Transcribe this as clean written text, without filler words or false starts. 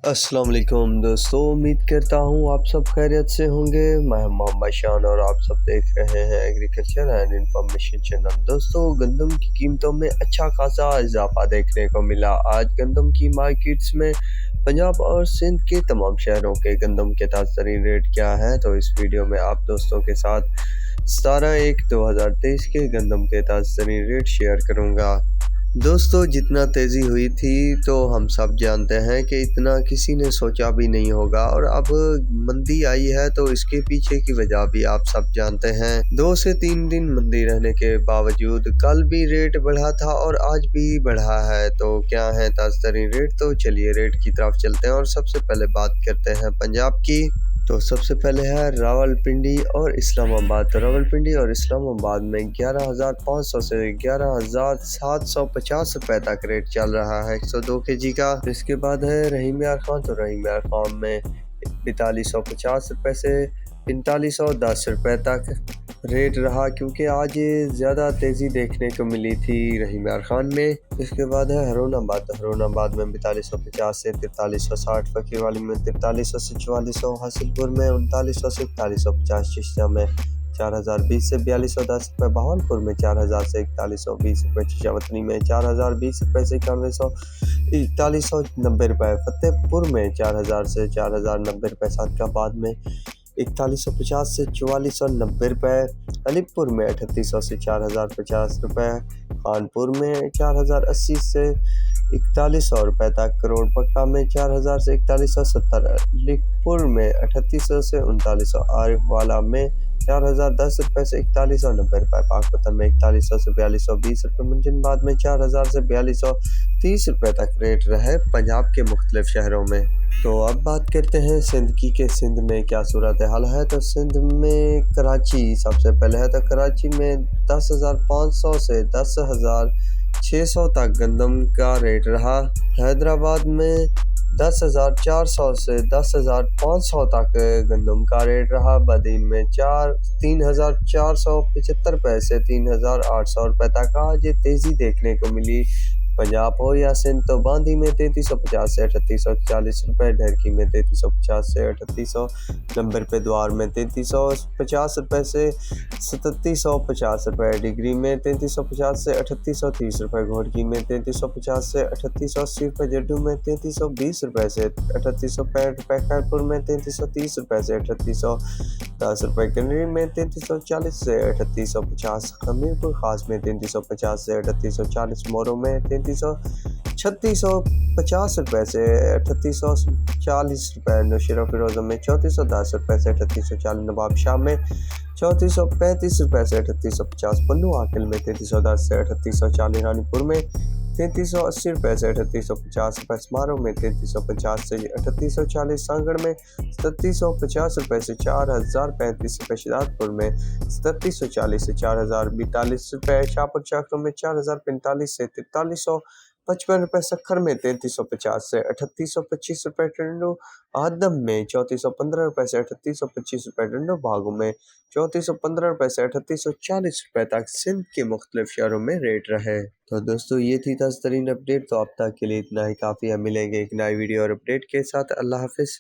अस्सलाम वालेकुम दोस्तों, उम्मीद करता हूँ आप सब खैरियत से होंगे। मैं मोहम्मद शान और आप सब देख रहे हैं एग्रीकल्चर एंड इंफॉर्मेशन चैनल। दोस्तों, गंदम की कीमतों में अच्छा खासा इजाफा देखने को मिला। आज गंदम की मार्केट्स में पंजाब और सिंध के तमाम शहरों के गंदम के ताज़ा तरीन रेट क्या है, तो इस वीडियो में आप दोस्तों के साथ 17/1/2023 के गंदम के ताज़ा तरीन रेट शेयर करूँगा। दोस्तों, जितना तेज़ी हुई थी तो हम सब जानते हैं कि इतना किसी ने सोचा भी नहीं होगा, और अब मंदी आई है तो इसके पीछे की वजह भी आप सब जानते हैं। 2 से 3 दिन मंदी रहने के बावजूद कल भी रेट बढ़ा था और आज भी बढ़ा है। तो क्या है ताज़ा तरीन रेट, तो चलिए रेट की तरफ चलते हैं और सबसे पहले बात करते हैं पंजाब की। तो सबसे पहले है रावलपिंडी और इस्लामाबाद। तो रावलपिंडी और इस्लामाबाद में 11,500 से 11,750 रुपए तक रेट चल रहा है 102 kg का। इसके बाद है रहीम यार खान। तो रहीम यार खान में 4250 रुपए से 4510 रुपए तक रेट रहा, क्योंकि आज ज़्यादा तेज़ी देखने को मिली थी रहीम यार खान में। इसके बाद है हरोनाबाद। हरोनाबाद में 4250 से 4360, फकीरवाली में 4300 से 4400, हासिलपुर में 3900 से 4150, चिश्तिया में 4020 से 4210 रुपये, बहावलपुर में 4000 से 4120 रुपये, चिशावतनी में 4020 रुपये से 4190 रुपये, फतेहपुर में 4000 से 4090 रुपये, सादकाबाद में 4150 से 4490 रुपये, अलीपुर में 3800 से 4050 रुपये, कानपुर में 4080 से 4100 रुपये तक, करोड़ पक्का में 4000 से 4170, अलीपुर में 3800 से 3900, आरिफवाला में 4010 रुपये से 4190 रुपये, पाकपतन में 4100 से 4220 रुपये, मुंजनबाद में 4000 से 4230 रुपये तक रेट रहे पंजाब के मुख्तलिफ शहरों में। तो अब बात करते हैं सिंध की कि सिंध में क्या सूरत हाल है। तो सिंध में कराची सबसे पहले है। तो कराची में 10,500 से 10,600 तक गंदम का रेट रहा। हैदराबाद में 10,400 से 10,500 तक गंदम का रेट रहा। बदीन में 3,475 रुपये से 3,800 रुपये तक आज तेज़ी देखने को मिली। पंजाब हो या सिंध, तो बांदी में 3350 से 3840 रुपये, ढरकी में 3350 से 3800, नंबर पे द्वार में 3350 रुपये से 3750 रुपये, डिग्री में 3350 से 3830 रुपये, घोड़की में 3350 से 3880 रुपये, जड्डू में 3320 रुपये से 3865 रुपये, खैरपुर में 3330 रुपये से 3810 रुपये, कनरी में 3340 से 3850, हमीरपुर खास में 3350 से 3840, मोरो में 3650 रुपये से 3840 रुपये, नौशेरा फिरोज़ा में 3410 रुपये से 3840, नवाबशाह में 3435 रुपये से 3850, पन्नू आकिल में 3310 से 3840, रानीपुर में 3380 रुपये से 3850 रुपये, समारोह में 3350 से 3840, सांगड़ में 3750 रुपये से 4035 रुपये, शिदातपुर में 3740 से 4042 रुपये, शाहपुर चाकरों में 4045 से 4355 रुपये, सखर में 3350 से 3825 रुपये, टंडो आदम में 3415 रुपये से 3825 रुपये, टंडो बागों में 3415 रुपये से 3840 रुपये तक सिंध के मुख्तलिफ शहरों में रेट रहे। तो दोस्तों, ये थी ताज़ा तरीन अपडेट। तो अब तक के लिए इतना ही काफ़ी है। मिलेंगे एक नई वीडियो और अपडेट के साथ। अल्लाह हाफिज़।